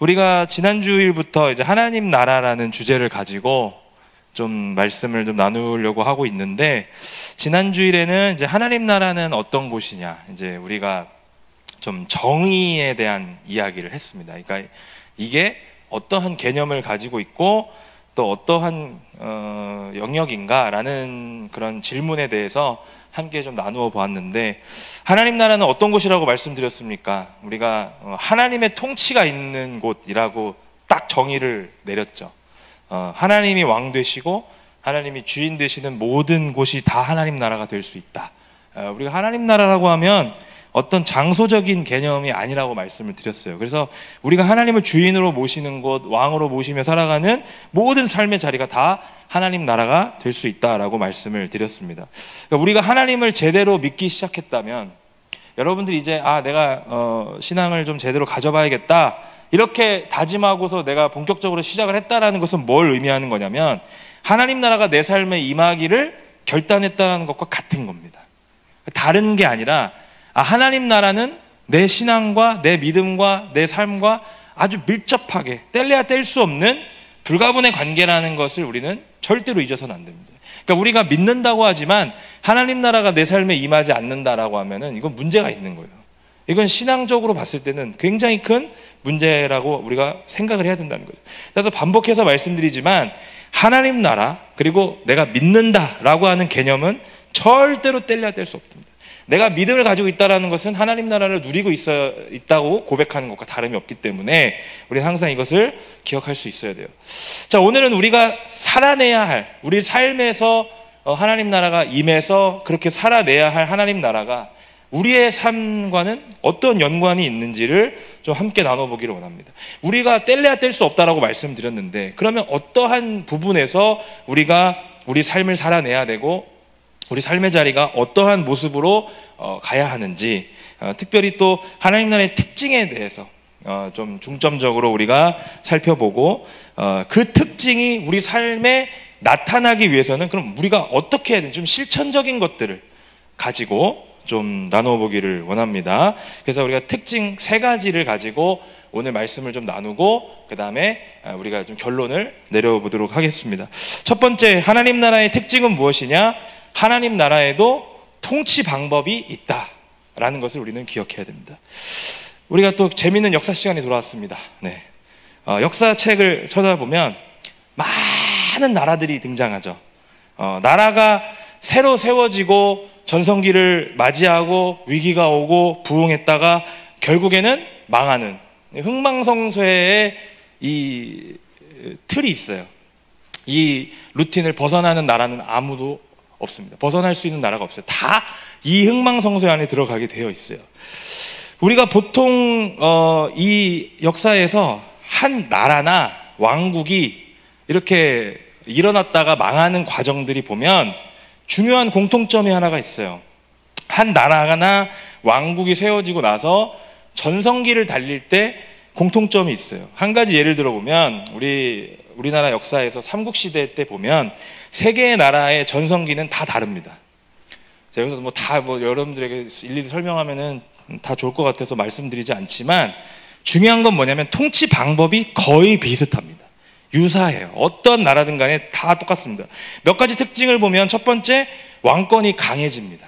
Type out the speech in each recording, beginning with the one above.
우리가 지난주일부터 이제 하나님 나라라는 주제를 가지고 좀 말씀을 좀 나누려고 하고 있는데, 지난주일에는 이제 하나님 나라는 어떤 곳이냐, 이제 우리가 좀 정의에 대한 이야기를 했습니다. 그러니까 이게 어떠한 개념을 가지고 있고 또 어떠한 영역인가라는 그런 질문에 대해서 함께 좀 나누어 보았는데, 하나님 나라는 어떤 곳이라고 말씀드렸습니까? 우리가 하나님의 통치가 있는 곳이라고 딱 정의를 내렸죠. 하나님이 왕 되시고 하나님이 주인 되시는 모든 곳이 다 하나님 나라가 될 수 있다. 우리가 하나님 나라라고 하면 어떤 장소적인 개념이 아니라고 말씀을 드렸어요. 그래서 우리가 하나님을 주인으로 모시는 곳, 왕으로 모시며 살아가는 모든 삶의 자리가 다 하나님 나라가 될 수 있다라고 말씀을 드렸습니다. 그러니까 우리가 하나님을 제대로 믿기 시작했다면, 여러분들이 이제 내가 신앙을 좀 제대로 가져봐야겠다 이렇게 다짐하고서 내가 본격적으로 시작을 했다라는 것은 뭘 의미하는 거냐면, 하나님 나라가 내 삶에 임하기를 결단했다는 것과 같은 겁니다. 다른 게 아니라 하나님 나라는 내 신앙과 내 믿음과 내 삶과 아주 밀접하게 뗄래야 뗄 수 없는 불가분의 관계라는 것을 우리는 절대로 잊어서는 안 됩니다. 그러니까 우리가 믿는다고 하지만 하나님 나라가 내 삶에 임하지 않는다라고 하면은 이건 문제가 있는 거예요. 이건 신앙적으로 봤을 때는 굉장히 큰 문제라고 우리가 생각을 해야 된다는 거죠. 그래서 반복해서 말씀드리지만, 하나님 나라 그리고 내가 믿는다라고 하는 개념은 절대로 뗄래야 뗄 수 없습니다. 내가 믿음을 가지고 있다는 것은 하나님 나라를 누리고 있다고 고백하는 것과 다름이 없기 때문에 우리는 항상 이것을 기억할 수 있어야 돼요. 자, 오늘은 우리가 살아내야 할, 우리 삶에서 하나님 나라가 임해서 그렇게 살아내야 할 하나님 나라가 우리의 삶과는 어떤 연관이 있는지를 좀 함께 나눠보기를 원합니다. 우리가 뗄래야 뗄 수 없다라고 말씀드렸는데, 그러면 어떠한 부분에서 우리가 우리 삶을 살아내야 되고 우리 삶의 자리가 어떠한 모습으로 가야 하는지, 특별히 또 하나님 나라의 특징에 대해서 좀 중점적으로 우리가 살펴보고, 그 특징이 우리 삶에 나타나기 위해서는 그럼 우리가 어떻게 해야 되는지 좀 실천적인 것들을 가지고 좀 나눠보기를 원합니다. 그래서 우리가 특징 3가지를 가지고 오늘 말씀을 좀 나누고 그 다음에 우리가 좀 결론을 내려보도록 하겠습니다. 첫 번째, 하나님 나라의 특징은 무엇이냐? 하나님 나라에도 통치 방법이 있다라는 것을 우리는 기억해야 됩니다. 우리가 또 재미있는 역사 시간이 돌아왔습니다. 네. 역사책을 찾아보면 많은 나라들이 등장하죠. 나라가 새로 세워지고 전성기를 맞이하고 위기가 오고 부흥했다가 결국에는 망하는 흥망성쇠의 이 틀이 있어요. 이 루틴을 벗어나는 나라는 아무도 없습니다. 벗어날 수 있는 나라가 없어요. 다 이 흥망성쇠 안에 들어가게 되어 있어요. 우리가 보통 이 역사에서 한 나라나 왕국이 이렇게 일어났다가 망하는 과정들이 보면 중요한 공통점이 하나가 있어요. 한 나라나 왕국이 세워지고 나서 전성기를 달릴 때 공통점이 있어요. 한 가지 예를 들어보면 우리나라 역사에서 삼국시대 때 보면 세 개의 나라의 전성기는 다 다릅니다. 제가 여기서 여러분들에게 일일이 설명하면은 다 좋을 것 같아서 말씀드리지 않지만, 중요한 건 뭐냐면 통치 방법이 거의 비슷합니다. 유사해요. 어떤 나라든 간에 다 똑같습니다. 몇 가지 특징을 보면, 첫 번째, 왕권이 강해집니다.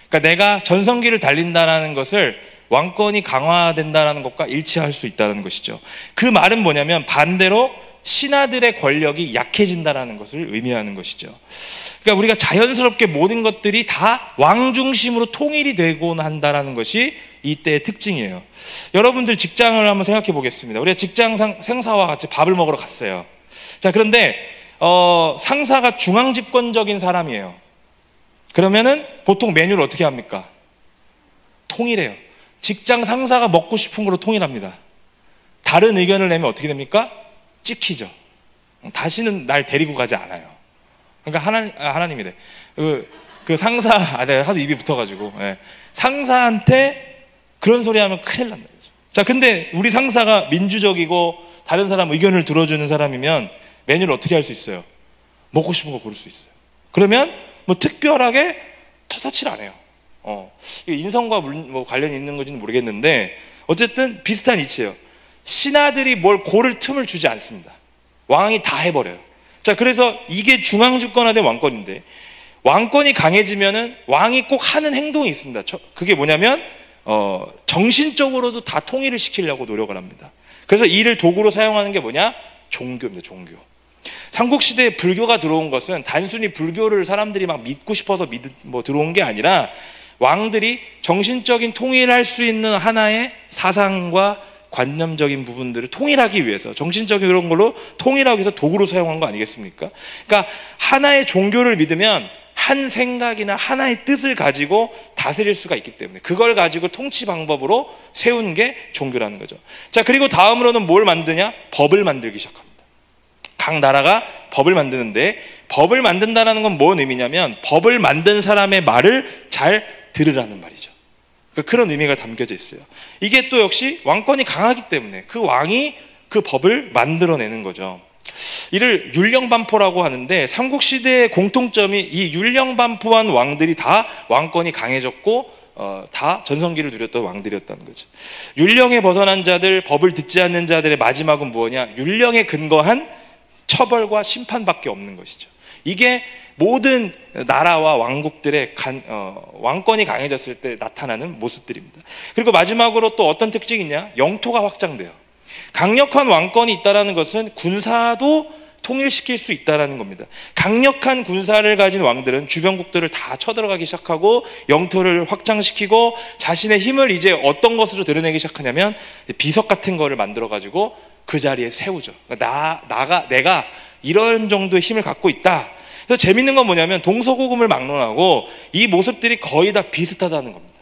그러니까 내가 전성기를 달린다는 것을 왕권이 강화된다는 것과 일치할 수 있다는 것이죠. 그 말은 뭐냐면 반대로 신하들의 권력이 약해진다는 것을 의미하는 것이죠. 그러니까 우리가 자연스럽게 모든 것들이 다 왕 중심으로 통일이 되곤 한다는 것이 이때의 특징이에요. 여러분들 직장을 한번 생각해 보겠습니다. 우리가 직장 상사와 같이 밥을 먹으러 갔어요. 자, 그런데 상사가 중앙 집권적인 사람이에요. 그러면은 보통 메뉴를 어떻게 합니까? 통일해요. 직장 상사가 먹고 싶은 걸로 통일합니다. 다른 의견을 내면 어떻게 됩니까? 찍히죠. 다시는 날 데리고 가지 않아요. 그러니까 하나님이래. 그 상사, 내가 하도 입이 붙어가지고, 상사한테 그런 소리 하면 큰일 난다. 자, 근데 우리 상사가 민주적이고 다른 사람 의견을 들어주는 사람이면 메뉴를 어떻게 할 수 있어요? 먹고 싶은 거 고를 수 있어요. 그러면 뭐 특별하게 터치를 안 해요. 인성과 관련이 있는 건지는 모르겠는데 어쨌든 비슷한 이치예요. 신하들이 뭘 고를 틈을 주지 않습니다. 왕이 다 해버려요. 자, 그래서 이게 중앙집권화된 왕권인데, 왕권이 강해지면은 왕이 꼭 하는 행동이 있습니다. 그게 뭐냐면 정신적으로도 다 통일을 시키려고 노력을 합니다. 그래서 이를 도구로 사용하는 게 뭐냐? 종교입니다. 종교. 삼국시대에 불교가 들어온 것은 단순히 불교를 사람들이 막 믿고 싶어서 들어온 게 아니라, 왕들이 정신적인 통일할 수 있는 하나의 사상과 관념적인 부분들을 통일하기 위해서, 정신적인 그런 걸로 통일하기 위해서 도구로 사용한 거 아니겠습니까? 그러니까 하나의 종교를 믿으면 한 생각이나 하나의 뜻을 가지고 다스릴 수가 있기 때문에 그걸 가지고 통치 방법으로 세운 게 종교라는 거죠. 자, 그리고 다음으로는 뭘 만드냐? 법을 만들기 시작합니다. 각 나라가 법을 만드는데, 법을 만든다는 건 뭔 의미냐면 법을 만든 사람의 말을 잘 들으라는 말이죠. 그런 의미가 담겨져 있어요. 이게 또 역시 왕권이 강하기 때문에 그 왕이 그 법을 만들어내는 거죠. 이를 율령반포라고 하는데, 삼국시대의 공통점이 이 율령반포한 왕들이 다 왕권이 강해졌고 다 전성기를 누렸던 왕들이었다는 거죠. 율령에 벗어난 자들, 법을 듣지 않는 자들의 마지막은 뭐냐? 율령에 근거한 처벌과 심판밖에 없는 것이죠. 이게 모든 나라와 왕국들의 왕권이 강해졌을 때 나타나는 모습들입니다. 그리고 마지막으로 또 어떤 특징이 있냐? 영토가 확장돼요. 강력한 왕권이 있다는 것은 군사도 통일시킬 수 있다는 겁니다. 강력한 군사를 가진 왕들은 주변국들을 다 쳐들어가기 시작하고 영토를 확장시키고 자신의 힘을 이제 어떤 것으로 드러내기 시작하냐면 비석 같은 거를 만들어가지고 그 자리에 세우죠. 내가 이런 정도의 힘을 갖고 있다. 그래서 재밌는 건 뭐냐면 동서고금을 막론하고 이 모습들이 거의 다 비슷하다는 겁니다.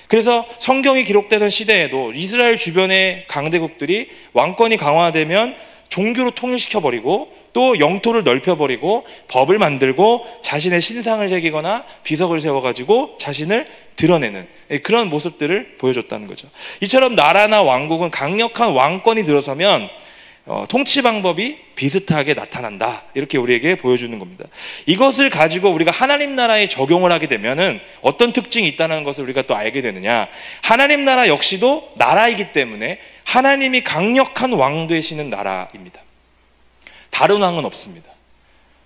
그래서 성경이 기록되던 시대에도 이스라엘 주변의 강대국들이 왕권이 강화되면 종교로 통일시켜버리고 또 영토를 넓혀버리고 법을 만들고 자신의 신상을 새기거나 비석을 세워가지고 자신을 드러내는 그런 모습들을 보여줬다는 거죠. 이처럼 나라나 왕국은 강력한 왕권이 들어서면 통치 방법이 비슷하게 나타난다, 이렇게 우리에게 보여주는 겁니다. 이것을 가지고 우리가 하나님 나라에 적용을 하게 되면은 어떤 특징이 있다는 것을 우리가 또 알게 되느냐? 하나님 나라 역시도 나라이기 때문에 하나님이 강력한 왕 되시는 나라입니다. 다른 왕은 없습니다.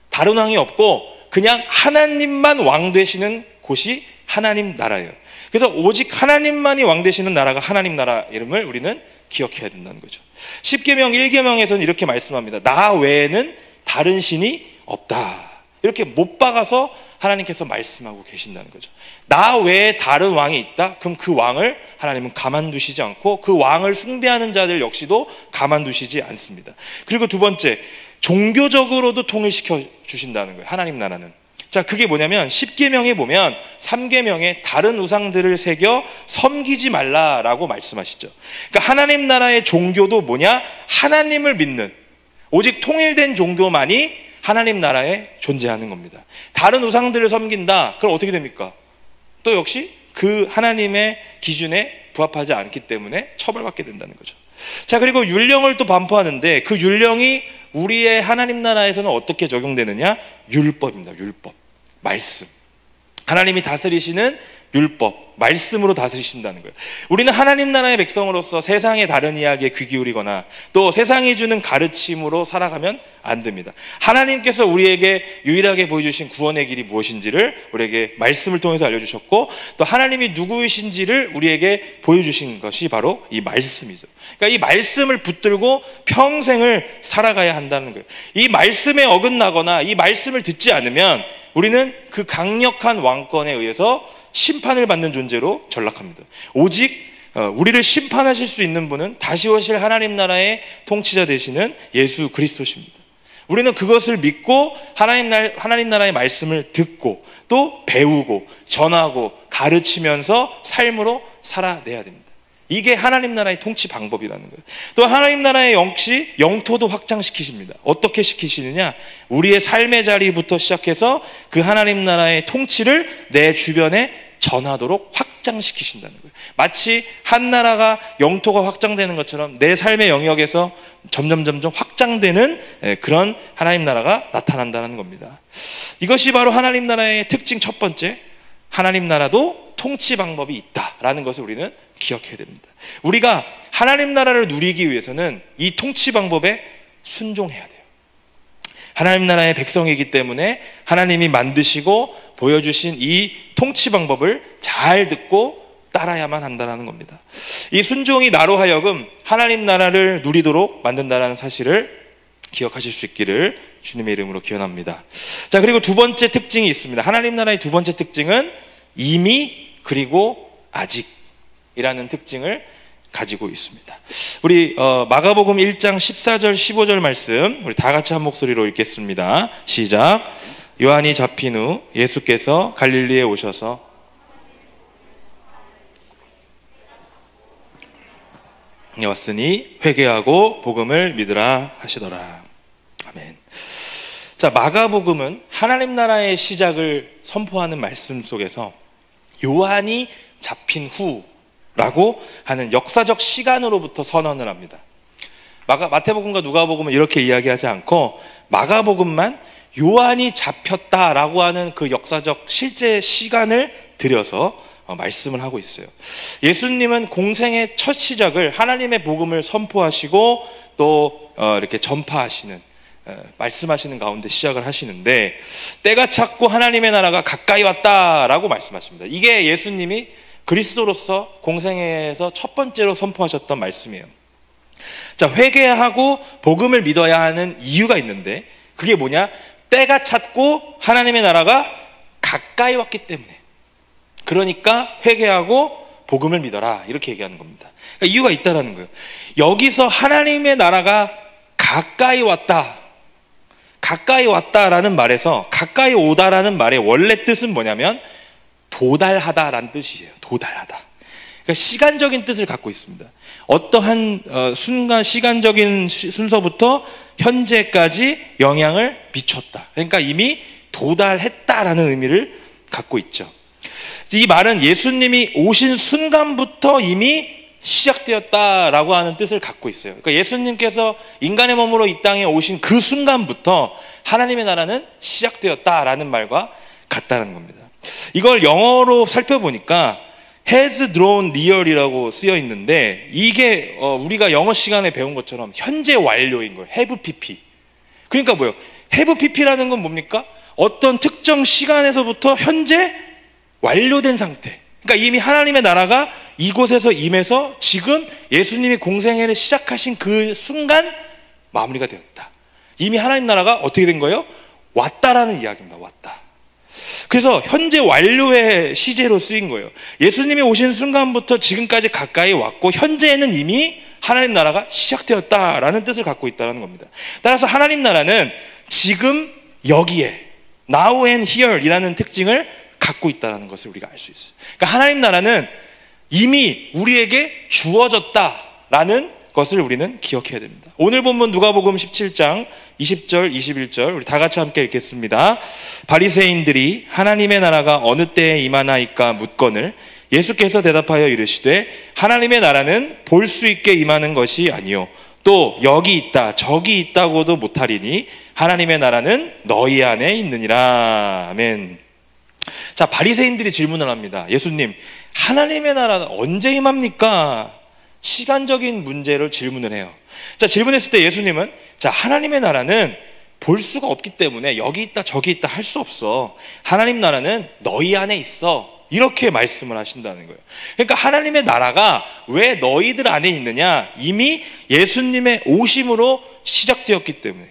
다른 왕이 없고 그냥 하나님만 왕 되시는 곳이 하나님 나라예요. 그래서 오직 하나님만이 왕 되시는 나라가 하나님 나라 이름을 우리는 기억해야 된다는 거죠. 십계명 1계명에서는 이렇게 말씀합니다. 나 외에는 다른 신이 없다. 이렇게 못 박아서 하나님께서 말씀하고 계신다는 거죠. 나 외에 다른 왕이 있다? 그럼 그 왕을 하나님은 가만두시지 않고 그 왕을 숭배하는 자들 역시도 가만두시지 않습니다. 그리고 두 번째, 종교적으로도 통일시켜 주신다는 거예요. 하나님 나라는. 자, 그게 뭐냐면 10계명에 보면 3계명에 다른 우상들을 새겨 섬기지 말라라고 말씀하시죠. 그러니까 하나님 나라의 종교도 뭐냐? 하나님을 믿는, 오직 통일된 종교만이 하나님 나라에 존재하는 겁니다. 다른 우상들을 섬긴다. 그럼 어떻게 됩니까? 또 역시 그 하나님의 기준에 부합하지 않기 때문에 처벌받게 된다는 거죠. 자, 그리고 율령을 또 반포하는데 그 율령이 우리의 하나님 나라에서는 어떻게 적용되느냐? 율법입니다. 율법. 말씀. 하나님이 다스리시는 율법, 말씀으로 다스리신다는 거예요. 우리는 하나님 나라의 백성으로서 세상의 다른 이야기에 귀 기울이거나 또 세상이 주는 가르침으로 살아가면 안 됩니다. 하나님께서 우리에게 유일하게 보여주신 구원의 길이 무엇인지를 우리에게 말씀을 통해서 알려주셨고, 또 하나님이 누구이신지를 우리에게 보여주신 것이 바로 이 말씀이죠. 그러니까 이 말씀을 붙들고 평생을 살아가야 한다는 거예요. 이 말씀에 어긋나거나 이 말씀을 듣지 않으면 우리는 그 강력한 왕권에 의해서 심판을 받는 존재로 전락합니다. 오직 우리를 심판하실 수 있는 분은 다시 오실 하나님 나라의 통치자 되시는 예수 그리스도십니다. 우리는 그것을 믿고 하나님 나라의 말씀을 듣고 또 배우고 전하고 가르치면서 삶으로 살아내야 됩니다. 이게 하나님 나라의 통치 방법이라는 거예요. 또 하나님 나라의 역시 영토도 확장시키십니다. 어떻게 시키시느냐? 우리의 삶의 자리부터 시작해서 그 하나님 나라의 통치를 내 주변에 전하도록 확장시키신다는 거예요. 마치 한 나라가 영토가 확장되는 것처럼 내 삶의 영역에서 점점 확장되는 그런 하나님 나라가 나타난다는 겁니다. 이것이 바로 하나님 나라의 특징 첫 번째, 하나님 나라도 통치 방법이 있다라는 것을 우리는 기억해야 됩니다. 우리가 하나님 나라를 누리기 위해서는 이 통치 방법에 순종해야 돼요. 하나님 나라의 백성이기 때문에 하나님이 만드시고 보여주신 이 통치 방법을 잘 듣고 따라야만 한다는 겁니다. 이 순종이 나로 하여금 하나님 나라를 누리도록 만든다는 사실을 기억하실 수 있기를 주님의 이름으로 기원합니다. 자, 그리고 두 번째 특징이 있습니다. 하나님 나라의 두 번째 특징은 이미 그리고 아직이라는 특징을 가지고 있습니다. 우리 마가복음 1장 14절 15절 말씀 우리 다 같이 한 목소리로 읽겠습니다. 시작. 요한이 잡힌 후 예수께서 갈릴리에 오셔서 왔으니 회개하고 복음을 믿으라 하시더라. 아멘. 자, 마가복음은 하나님 나라의 시작을 선포하는 말씀 속에서 요한이 잡힌 후라고 하는 역사적 시간으로부터 선언을 합니다. 마태복음과 누가복음은 이렇게 이야기하지 않고 마가복음만 요한이 잡혔다라고 하는 그 역사적 실제 시간을 들여서 말씀을 하고 있어요. 예수님은 공생의 첫 시작을 하나님의 복음을 선포하시고 또 이렇게 전파하시는 말씀하시는 가운데 시작을 하시는데 때가 찼고 하나님의 나라가 가까이 왔다라고 말씀하십니다. 이게 예수님이 그리스도로서 공생애에서 첫 번째로 선포하셨던 말씀이에요. 자, 회개하고 복음을 믿어야 하는 이유가 있는데 그게 뭐냐? 때가 찼고 하나님의 나라가 가까이 왔기 때문에, 그러니까 회개하고 복음을 믿어라 이렇게 얘기하는 겁니다. 그러니까 이유가 있다라는 거예요. 여기서 하나님의 나라가 가까이 왔다, 가까이 왔다라는 말에서 가까이 오다라는 말의 원래 뜻은 뭐냐면 도달하다라는 뜻이에요. 도달하다. 그러니까 시간적인 뜻을 갖고 있습니다. 어떠한 순간 시간적인 순서부터 현재까지 영향을 미쳤다. 그러니까 이미 도달했다라는 의미를 갖고 있죠. 이 말은 예수님이 오신 순간부터 이미 시작되었다라고 하는 뜻을 갖고 있어요. 그러니까 예수님께서 인간의 몸으로 이 땅에 오신 그 순간부터 하나님의 나라는 시작되었다라는 말과 같다는 겁니다. 이걸 영어로 살펴보니까 has drawn near이라고 쓰여 있는데 이게 우리가 영어 시간에 배운 것처럼 현재 완료인 거예요. have pp. 그러니까 뭐예요? have pp라는 건 뭡니까? 어떤 특정 시간에서부터 현재 완료된 상태. 그러니까 이미 하나님의 나라가 이곳에서 임해서 지금 예수님이 공생애를 시작하신 그 순간 마무리가 되었다. 이미 하나님 나라가 어떻게 된 거예요? 왔다라는 이야기입니다. 왔다. 그래서 현재 완료의 시제로 쓰인 거예요. 예수님이 오신 순간부터 지금까지 가까이 왔고 현재에는 이미 하나님 나라가 시작되었다라는 뜻을 갖고 있다는 겁니다. 따라서 하나님 나라는 지금 여기에 now and here 이라는 특징을 갖고 있다는 것을 우리가 알 수 있어요. 그러니까 하나님 나라는 이미 우리에게 주어졌다라는 것을 우리는 기억해야 됩니다. 오늘 본문 누가복음 17장 20절 21절 우리 다 같이 함께 읽겠습니다. 바리새인들이 하나님의 나라가 어느 때에 임하나이까 묻거늘 예수께서 대답하여 이르시되 하나님의 나라는 볼 수 있게 임하는 것이 아니요 또 여기 있다 저기 있다고도 못하리니 하나님의 나라는 너희 안에 있느니라. 아멘. 자, 바리새인들이 질문을 합니다. 예수님, 하나님의 나라는 언제 임합니까? 시간적인 문제를 질문을 해요. 자, 질문했을 때 예수님은 자, 하나님의 나라는 볼 수가 없기 때문에 여기 있다 저기 있다 할 수 없어. 하나님 나라는 너희 안에 있어. 이렇게 말씀을 하신다는 거예요. 그러니까 하나님의 나라가 왜 너희들 안에 있느냐? 이미 예수님의 오심으로 시작되었기 때문에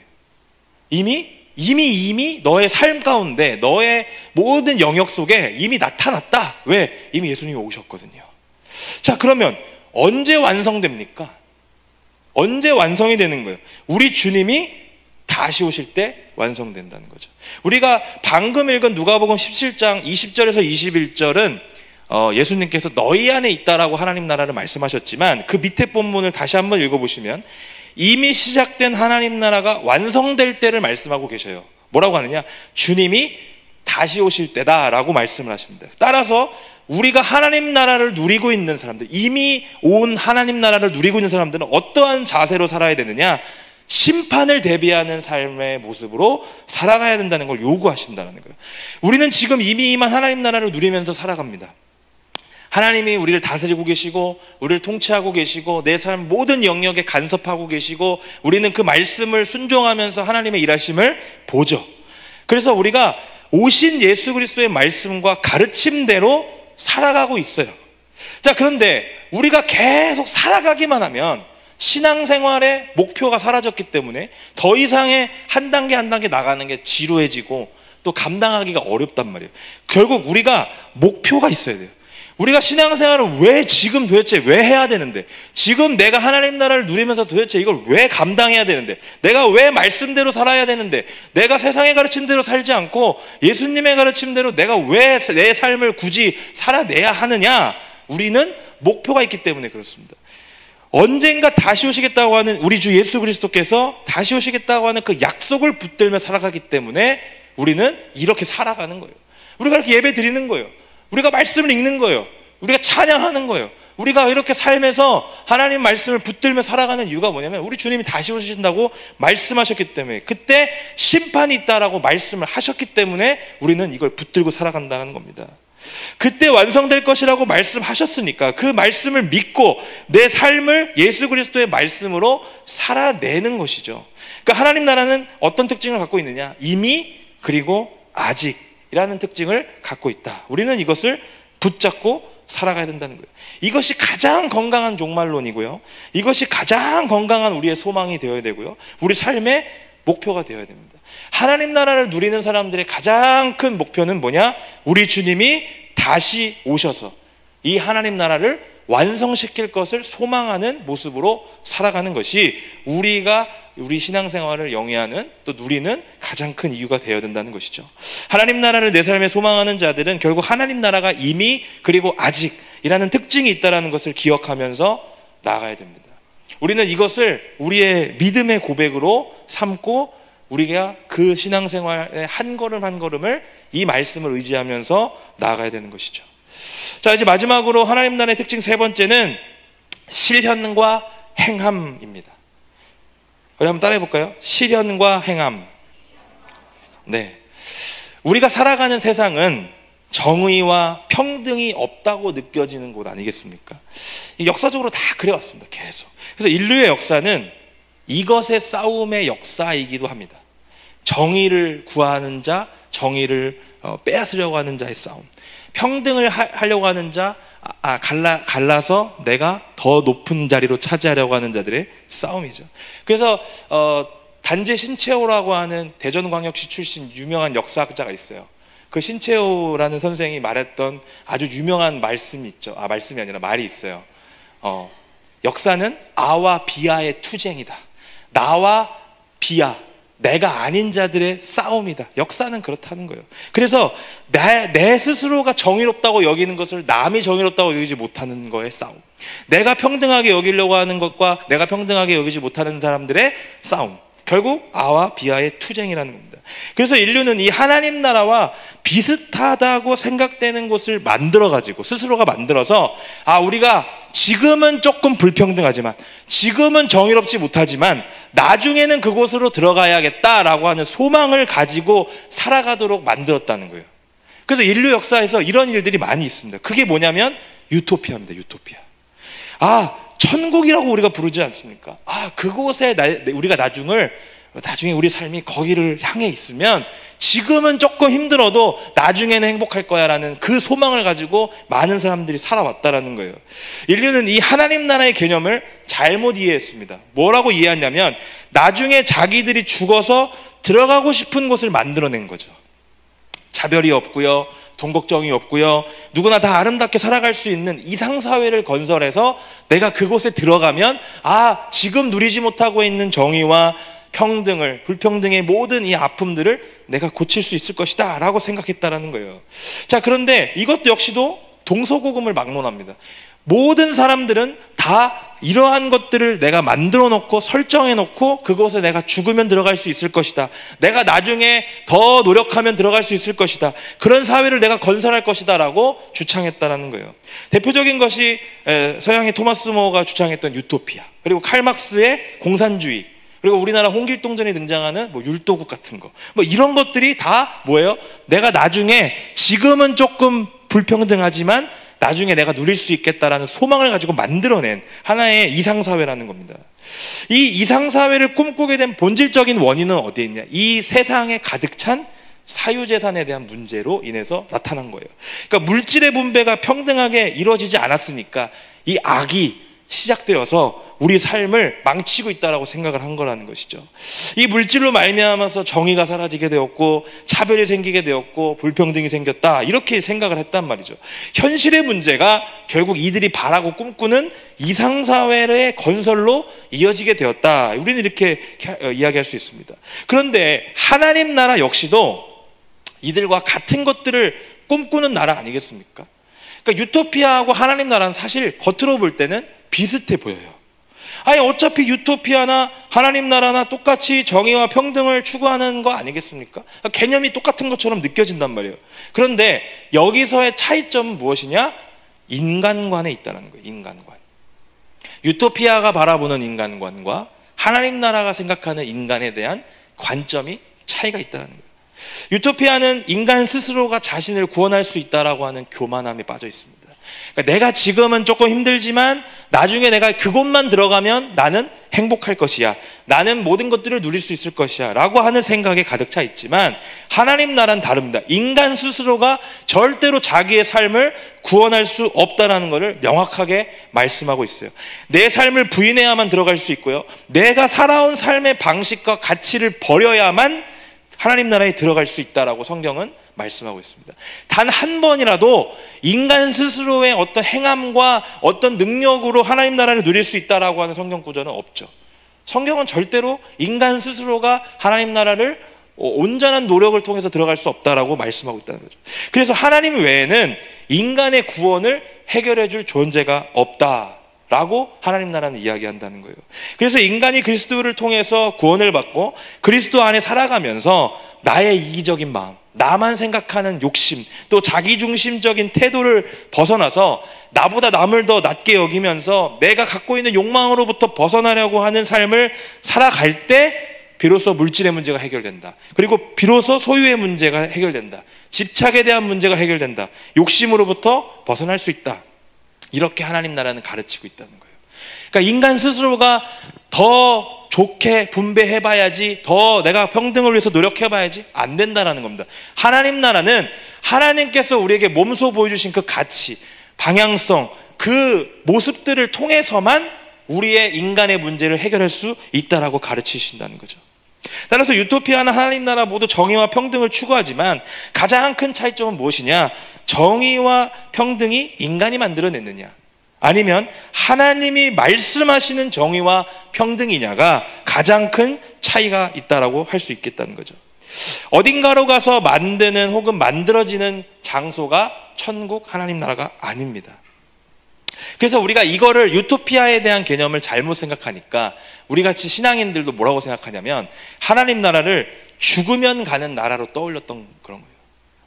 이미 너의 삶 가운데 너의 모든 영역 속에 이미 나타났다. 왜? 이미 예수님이 오셨거든요. 자, 그러면 언제 완성됩니까? 언제 완성이 되는 거예요? 우리 주님이 다시 오실 때 완성된다는 거죠. 우리가 방금 읽은 누가복음 17장 20절에서 21절은 예수님께서 너희 안에 있다라고 하나님 나라를 말씀하셨지만 그 밑에 본문을 다시 한번 읽어보시면 이미 시작된 하나님 나라가 완성될 때를 말씀하고 계셔요. 뭐라고 하느냐? 주님이 다시 오실 때다라고 말씀을 하십니다. 따라서 우리가 하나님 나라를 누리고 있는 사람들, 이미 온 하나님 나라를 누리고 있는 사람들은 어떠한 자세로 살아야 되느냐? 심판을 대비하는 삶의 모습으로 살아가야 된다는 걸 요구하신다는 거예요. 우리는 지금 이미 임한 하나님 나라를 누리면서 살아갑니다. 하나님이 우리를 다스리고 계시고 우리를 통치하고 계시고 내 삶 모든 영역에 간섭하고 계시고 우리는 그 말씀을 순종하면서 하나님의 일하심을 보죠. 그래서 우리가 오신 예수 그리스도의 말씀과 가르침대로 살아가고 있어요. 자, 그런데 우리가 계속 살아가기만 하면 신앙생활의 목표가 사라졌기 때문에 더 이상의 한 단계 한 단계 나가는 게 지루해지고 또 감당하기가 어렵단 말이에요. 결국 우리가 목표가 있어야 돼요. 우리가 신앙생활을 왜 지금 도대체 왜 해야 되는데, 지금 내가 하나님 나라를 누리면서 도대체 이걸 왜 감당해야 되는데, 내가 왜 말씀대로 살아야 되는데, 내가 세상의 가르침대로 살지 않고 예수님의 가르침대로 내가 왜 내 삶을 굳이 살아내야 하느냐? 우리는 목표가 있기 때문에 그렇습니다. 언젠가 다시 오시겠다고 하는 우리 주 예수 그리스도께서 다시 오시겠다고 하는 그 약속을 붙들며 살아가기 때문에 우리는 이렇게 살아가는 거예요. 우리가 이렇게 예배 드리는 거예요. 우리가 말씀을 읽는 거예요. 우리가 찬양하는 거예요. 우리가 이렇게 삶에서 하나님 말씀을 붙들며 살아가는 이유가 뭐냐면 우리 주님이 다시 오신다고 말씀하셨기 때문에, 그때 심판이 있다라고 말씀을 하셨기 때문에 우리는 이걸 붙들고 살아간다는 겁니다. 그때 완성될 것이라고 말씀하셨으니까 그 말씀을 믿고 내 삶을 예수 그리스도의 말씀으로 살아내는 것이죠. 그러니까 하나님 나라는 어떤 특징을 갖고 있느냐? 이미 그리고 아직이라는 특징을 갖고 있다. 우리는 이것을 붙잡고 살아가야 된다는 거예요. 이것이 가장 건강한 종말론이고요, 이것이 가장 건강한 우리의 소망이 되어야 되고요, 우리 삶의 목표가 되어야 됩니다. 하나님 나라를 누리는 사람들의 가장 큰 목표는 뭐냐? 우리 주님이 다시 오셔서 이 하나님 나라를 완성시킬 것을 소망하는 모습으로 살아가는 것이 우리 신앙생활을 영위하는, 또 누리는 가장 큰 이유가 되어야 된다는 것이죠. 하나님 나라를 내 삶에 소망하는 자들은 결국 하나님 나라가 이미 그리고 아직이라는 특징이 있다는 것을 기억하면서 나아가야 됩니다. 우리는 이것을 우리의 믿음의 고백으로 삼고 우리가 그 신앙생활의 한 걸음 한 걸음을 이 말씀을 의지하면서 나아가야 되는 것이죠. 자, 이제 마지막으로 하나님 나라의 특징 세 번째는 실현과 행함입니다. 우리 한번 따라해 볼까요? 실현과 행함. 네, 우리가 살아가는 세상은 정의와 평등이 없다고 느껴지는 곳 아니겠습니까? 역사적으로 다 그래왔습니다. 계속. 그래서 인류의 역사는 이것의 싸움의 역사이기도 합니다. 정의를 구하는 자, 정의를 빼앗으려고 하는 자의 싸움, 평등을 하려고 하는 자, 갈라서 내가 더 높은 자리로 차지하려고 하는 자들의 싸움이죠. 그래서 단재 신채호라고 하는 대전광역시 출신 유명한 역사학자가 있어요. 그 신채호라는 선생이 말했던 아주 유명한 말씀이 있죠. 말씀이 아니라 말이 있어요. 역사는 아와 비아의 투쟁이다. 나와 비아, 내가 아닌 자들의 싸움이다. 역사는 그렇다는 거예요. 그래서 내 스스로가 정의롭다고 여기는 것을 남이 정의롭다고 여기지 못하는 거의 싸움, 내가 평등하게 여기려고 하는 것과 내가 평등하게 여기지 못하는 사람들의 싸움, 결국 아와 비아의 투쟁이라는 겁니다. 그래서 인류는 이 하나님 나라와 비슷하다고 생각되는 것을 만들어가지고 스스로가 만들어서 우리가 지금은 조금 불평등하지만, 지금은 정의롭지 못하지만 나중에는 그곳으로 들어가야겠다라고 하는 소망을 가지고 살아가도록 만들었다는 거예요. 그래서 인류 역사에서 이런 일들이 많이 있습니다. 그게 뭐냐면 유토피아입니다. 유토피아. 천국이라고 우리가 부르지 않습니까? 그곳에 우리가 나중에 우리 삶이 거기를 향해 있으면 지금은 조금 힘들어도 나중에는 행복할 거야 라는 그 소망을 가지고 많은 사람들이 살아왔다라는 거예요. 인류는 이 하나님 나라의 개념을 잘못 이해했습니다. 뭐라고 이해했냐면 나중에 자기들이 죽어서 들어가고 싶은 곳을 만들어낸 거죠. 차별이 없고요, 돈 걱정이 없고요, 누구나 다 아름답게 살아갈 수 있는 이상사회를 건설해서 내가 그곳에 들어가면 지금 누리지 못하고 있는 정의와 평등을, 불평등의 모든 이 아픔들을 내가 고칠 수 있을 것이다 라고 생각했다라는 거예요. 자, 그런데 이것도 역시도 동서고금을 막론합니다. 모든 사람들은 다 이러한 것들을 내가 만들어 놓고 설정해 놓고 그곳에 내가 죽으면 들어갈 수 있을 것이다, 내가 나중에 더 노력하면 들어갈 수 있을 것이다, 그런 사회를 내가 건설할 것이다 라고 주창했다라는 거예요. 대표적인 것이 서양의 토마스 모어가 주창했던 유토피아, 그리고 칼 막스의 공산주의, 그리고 우리나라 홍길동전에 등장하는 뭐 율도국 같은 거, 뭐 이런 것들이 다 뭐예요? 내가 나중에, 지금은 조금 불평등하지만 나중에 내가 누릴 수 있겠다라는 소망을 가지고 만들어낸 하나의 이상사회라는 겁니다. 이 이상사회를 꿈꾸게 된 본질적인 원인은 어디에 있냐? 이 세상에 가득 찬 사유재산에 대한 문제로 인해서 나타난 거예요. 그러니까 물질의 분배가 평등하게 이루어지지 않았으니까 이 악이 시작되어서 우리 삶을 망치고 있다라고 생각을 한 거라는 것이죠. 이 물질로 말미암아서 정의가 사라지게 되었고 차별이 생기게 되었고 불평등이 생겼다, 이렇게 생각을 했단 말이죠. 현실의 문제가 결국 이들이 바라고 꿈꾸는 이상사회의 건설로 이어지게 되었다, 우리는 이렇게 이야기할 수 있습니다. 그런데 하나님 나라 역시도 이들과 같은 것들을 꿈꾸는 나라 아니겠습니까? 그러니까 유토피아하고 하나님 나라는 사실 겉으로 볼 때는 비슷해 보여요. 아니 어차피 유토피아나 하나님 나라나 똑같이 정의와 평등을 추구하는 거 아니겠습니까? 그러니까 개념이 똑같은 것처럼 느껴진단 말이에요. 그런데 여기서의 차이점은 무엇이냐? 인간관에 있다는 거예요. 인간관. 유토피아가 바라보는 인간관과 하나님 나라가 생각하는 인간에 대한 관점이 차이가 있다는 거예요. 유토피아는 인간 스스로가 자신을 구원할 수 있다라고 하는 교만함에 빠져 있습니다. 그러니까 내가 지금은 조금 힘들지만 나중에 내가 그곳만 들어가면 나는 행복할 것이야, 나는 모든 것들을 누릴 수 있을 것이야 라고 하는 생각에 가득 차 있지만 하나님 나라는 다릅니다. 인간 스스로가 절대로 자기의 삶을 구원할 수 없다는 것을 명확하게 말씀하고 있어요. 내 삶을 부인해야만 들어갈 수 있고요, 내가 살아온 삶의 방식과 가치를 버려야만 하나님 나라에 들어갈 수 있다라고 성경은 말씀하고 있습니다. 단 한 번이라도 인간 스스로의 어떤 행함과 어떤 능력으로 하나님 나라를 누릴 수 있다라고 하는 성경 구절은 없죠. 성경은 절대로 인간 스스로가 하나님 나라를 온전한 노력을 통해서 들어갈 수 없다라고 말씀하고 있다는 거죠. 그래서 하나님 외에는 인간의 구원을 해결해 줄 존재가 없다라고 하나님 나라는 이야기한다는 거예요. 그래서 인간이 그리스도를 통해서 구원을 받고 그리스도 안에 살아가면서 나의 이기적인 마음, 나만 생각하는 욕심, 또 자기중심적인 태도를 벗어나서 나보다 남을 더 낮게 여기면서 내가 갖고 있는 욕망으로부터 벗어나려고 하는 삶을 살아갈 때 비로소 물질의 문제가 해결된다. 그리고 비로소 소유의 문제가 해결된다. 집착에 대한 문제가 해결된다. 욕심으로부터 벗어날 수 있다. 이렇게 하나님 나라는 가르치고 있다는 거예요. 그러니까 인간 스스로가 더 좋게 분배해봐야지, 더 내가 평등을 위해서 노력해봐야지 안 된다라는 겁니다. 하나님 나라는 하나님께서 우리에게 몸소 보여주신 그 가치, 방향성, 그 모습들을 통해서만 우리의 인간의 문제를 해결할 수 있다라고 가르치신다는 거죠. 따라서 유토피아나 하나님 나라 모두 정의와 평등을 추구하지만 가장 큰 차이점은 무엇이냐? 정의와 평등이 인간이 만들어냈느냐, 아니면 하나님이 말씀하시는 정의와 평등이냐가 가장 큰 차이가 있다라고 할 수 있겠다는 거죠. 어딘가로 가서 만드는 혹은 만들어지는 장소가 천국 하나님 나라가 아닙니다. 그래서 우리가 이거를 유토피아에 대한 개념을 잘못 생각하니까 우리 같이 신앙인들도 뭐라고 생각하냐면 하나님 나라를 죽으면 가는 나라로 떠올렸던 그런 거예요.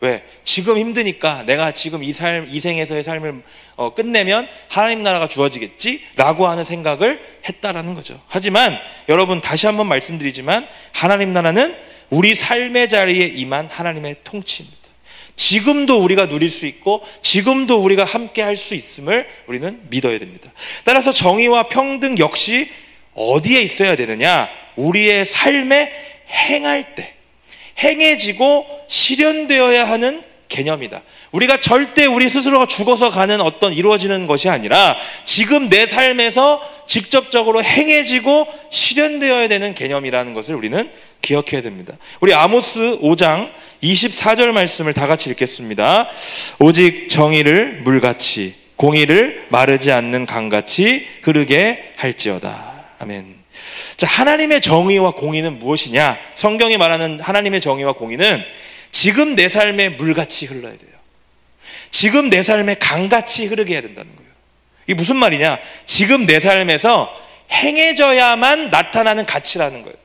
왜? 지금 힘드니까 내가 지금 이 생에서의 삶을 끝내면 하나님 나라가 주어지겠지? 라고 하는 생각을 했다라는 거죠. 하지만 여러분, 다시 한번 말씀드리지만 하나님 나라는 우리 삶의 자리에 임한 하나님의 통치입니다. 지금도 우리가 누릴 수 있고 지금도 우리가 함께 할 수 있음을 우리는 믿어야 됩니다. 따라서 정의와 평등 역시 어디에 있어야 되느냐? 우리의 삶에 행할 때, 행해지고 실현되어야 하는 개념이다. 우리가 절대 우리 스스로가 죽어서 가는 어떤 이루어지는 것이 아니라 지금 내 삶에서 직접적으로 행해지고 실현되어야 되는 개념이라는 것을 우리는 기억해야 됩니다. 우리 아모스 5장 24절 말씀을 다 같이 읽겠습니다. 오직 정의를 물같이 공의를 마르지 않는 강같이 흐르게 할지어다. 아멘. 자, 하나님의 정의와 공의는 무엇이냐? 성경이 말하는 하나님의 정의와 공의는 지금 내 삶에 물같이 흘러야 돼요. 지금 내 삶에 강같이 흐르게 해야 된다는 거예요. 이게 무슨 말이냐? 지금 내 삶에서 행해져야만 나타나는 가치라는 거예요.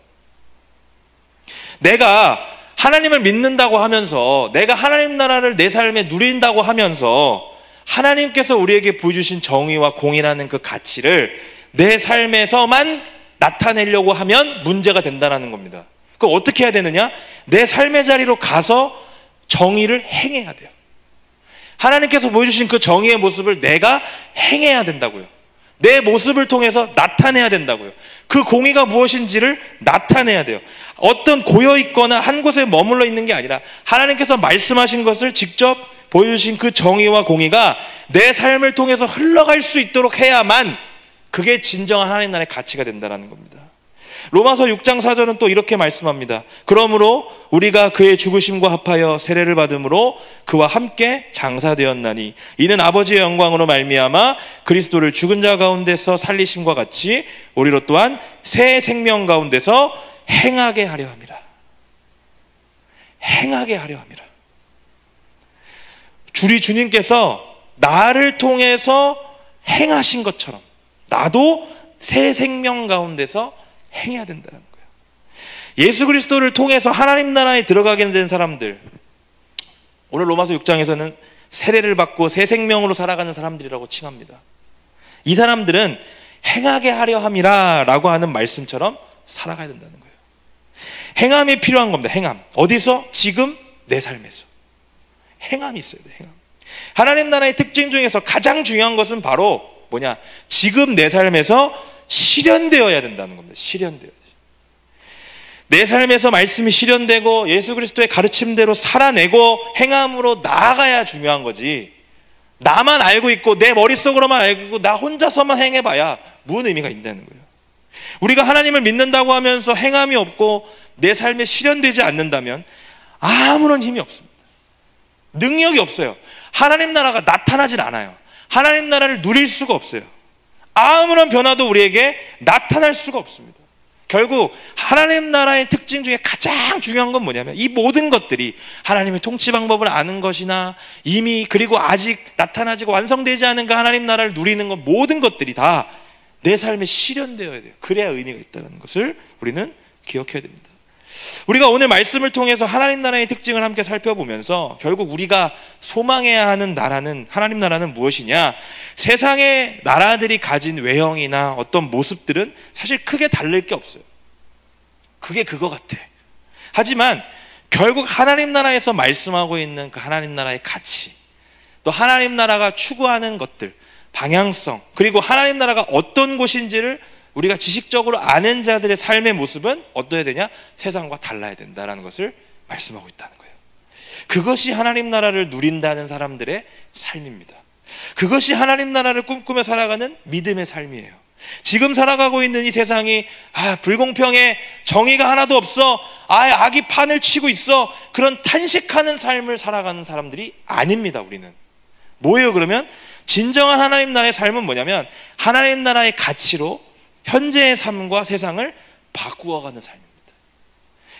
내가 하나님을 믿는다고 하면서, 내가 하나님 나라를 내 삶에 누린다고 하면서 하나님께서 우리에게 보여주신 정의와 공의라는 그 가치를 내 삶에서만 나타내려고 하면 문제가 된다는 겁니다. 그럼 어떻게 해야 되느냐? 내 삶의 자리로 가서 정의를 행해야 돼요. 하나님께서 보여주신 그 정의의 모습을 내가 행해야 된다고요. 내 모습을 통해서 나타내야 된다고요. 그 공의가 무엇인지를 나타내야 돼요. 어떤 고여있거나 한 곳에 머물러 있는 게 아니라 하나님께서 말씀하신 것을 직접 보여주신 그 정의와 공의가 내 삶을 통해서 흘러갈 수 있도록 해야만 그게 진정한 하나님 나라의 가치가 된다는 겁니다. 로마서 6장 4절은 또 이렇게 말씀합니다. 그러므로 우리가 그의 죽으심과 합하여 세례를 받음으로 그와 함께 장사되었나니 이는 아버지의 영광으로 말미암아 그리스도를 죽은 자 가운데서 살리심과 같이 우리로 또한 새 생명 가운데서 행하게 하려 함이라. 행하게 하려 함이라. 우리 주님께서 나를 통해서 행하신 것처럼 나도 새 생명 가운데서 행해야 된다는 거예요. 예수 그리스도를 통해서 하나님 나라에 들어가게 된 사람들, 오늘 로마서 6장에서는 세례를 받고 새 생명으로 살아가는 사람들이라고 칭합니다. 이 사람들은 행하게 하려 함이라 라고 하는 말씀처럼 살아가야 된다는 거예요. 행함이 필요한 겁니다. 행함. 어디서? 지금 내 삶에서 행함이 있어야 돼요. 행함. 하나님 나라의 특징 중에서 가장 중요한 것은 바로 뭐냐? 지금 내 삶에서 실현되어야 된다는 겁니다. 실현되어야 돼요. 내 삶에서 말씀이 실현되고 예수 그리스도의 가르침대로 살아내고 행함으로 나아가야 중요한 거지, 나만 알고 있고 내 머릿속으로만 알고 있고 나 혼자서만 행해봐야 무슨 의미가 있다는 거예요. 우리가 하나님을 믿는다고 하면서 행함이 없고 내 삶에 실현되지 않는다면 아무런 힘이 없습니다. 능력이 없어요. 하나님 나라가 나타나질 않아요. 하나님 나라를 누릴 수가 없어요. 아무런 변화도 우리에게 나타날 수가 없습니다. 결국 하나님 나라의 특징 중에 가장 중요한 건 뭐냐면 이 모든 것들이 하나님의 통치 방법을 아는 것이나 이미 그리고 아직 나타나지고 완성되지 않은 그 하나님 나라를 누리는 것, 모든 것들이 다 내 삶에 실현되어야 돼요. 그래야 의미가 있다는 것을 우리는 기억해야 됩니다. 우리가 오늘 말씀을 통해서 하나님 나라의 특징을 함께 살펴보면서 결국 우리가 소망해야 하는 나라는, 하나님 나라는 무엇이냐? 세상의 나라들이 가진 외형이나 어떤 모습들은 사실 크게 다를 게 없어요. 그게 그거 같아. 하지만 결국 하나님 나라에서 말씀하고 있는 그 하나님 나라의 가치, 또 하나님 나라가 추구하는 것들, 방향성, 그리고 하나님 나라가 어떤 곳인지를 우리가 지식적으로 아는 자들의 삶의 모습은 어떠해야 되냐? 세상과 달라야 된다는 것을 말씀하고 있다는 거예요. 그것이 하나님 나라를 누린다는 사람들의 삶입니다. 그것이 하나님 나라를 꿈꾸며 살아가는 믿음의 삶이에요. 지금 살아가고 있는 이 세상이 불공평해, 정의가 하나도 없어, 악이 판을 치고 있어, 그런 탄식하는 삶을 살아가는 사람들이 아닙니다. 우리는 뭐예요? 그러면 진정한 하나님 나라의 삶은 뭐냐면 하나님 나라의 가치로 현재의 삶과 세상을 바꾸어가는 삶입니다.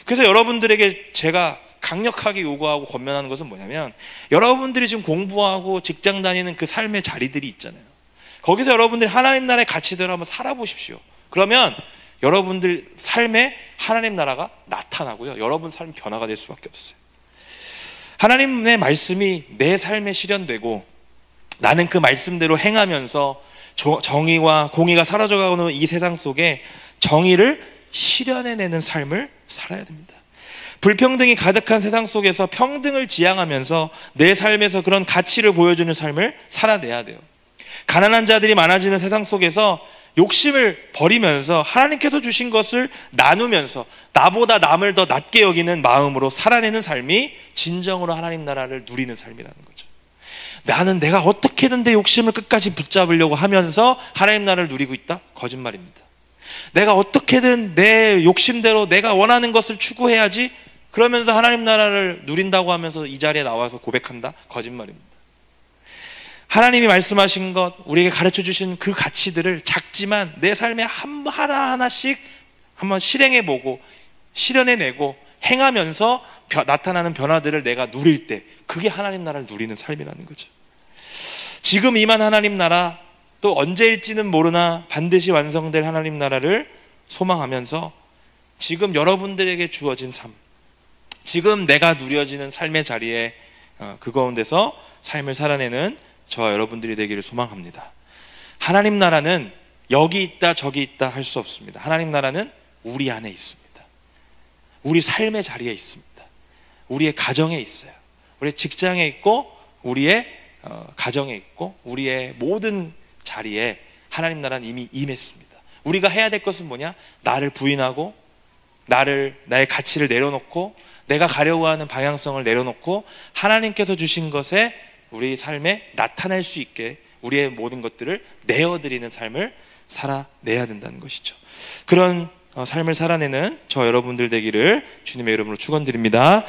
그래서 여러분들에게 제가 강력하게 요구하고 권면하는 것은 뭐냐면 여러분들이 지금 공부하고 직장 다니는 그 삶의 자리들이 있잖아요. 거기서 여러분들이 하나님 나라의 가치대로 한번 살아보십시오. 그러면 여러분들 삶에 하나님 나라가 나타나고요, 여러분 삶 변화가 될 수밖에 없어요. 하나님의 말씀이 내 삶에 실현되고 나는 그 말씀대로 행하면서 정의와 공의가 사라져가는 이 세상 속에 정의를 실현해내는 삶을 살아야 됩니다. 불평등이 가득한 세상 속에서 평등을 지향하면서 내 삶에서 그런 가치를 보여주는 삶을 살아내야 돼요. 가난한 자들이 많아지는 세상 속에서 욕심을 버리면서 하나님께서 주신 것을 나누면서 나보다 남을 더 낮게 여기는 마음으로 살아내는 삶이 진정으로 하나님 나라를 누리는 삶이라는 거죠. 나는 내가 어떻게든 내 욕심을 끝까지 붙잡으려고 하면서 하나님 나라를 누리고 있다? 거짓말입니다. 내가 어떻게든 내 욕심대로 내가 원하는 것을 추구해야지, 그러면서 하나님 나라를 누린다고 하면서 이 자리에 나와서 고백한다? 거짓말입니다. 하나님이 말씀하신 것, 우리에게 가르쳐 주신 그 가치들을 작지만 내 삶에 하나하나씩 한번 실행해보고 실현해내고 행하면서 나타나는 변화들을 내가 누릴 때, 그게 하나님 나라를 누리는 삶이라는 거죠. 지금 임한 하나님 나라, 또 언제일지는 모르나 반드시 완성될 하나님 나라를 소망하면서 지금 여러분들에게 주어진 삶, 지금 내가 누려지는 삶의 자리에 그 가운데서 삶을 살아내는 저와 여러분들이 되기를 소망합니다. 하나님 나라는 여기 있다 저기 있다 할 수 없습니다. 하나님 나라는 우리 안에 있습니다. 우리 삶의 자리에 있습니다. 우리의 가정에 있어요. 우리의 직장에 있고 우리의 가정에 있고 우리의 모든 자리에 하나님 나라는 이미 임했습니다. 우리가 해야 될 것은 뭐냐? 나를 부인하고 나의 가치를 내려놓고 내가 가려고 하는 방향성을 내려놓고 하나님께서 주신 것에 우리 삶에 나타낼 수 있게 우리의 모든 것들을 내어드리는 삶을 살아내야 된다는 것이죠. 그런 삶을 살아내는 저 여러분들 되기를 주님의 이름으로 축원드립니다.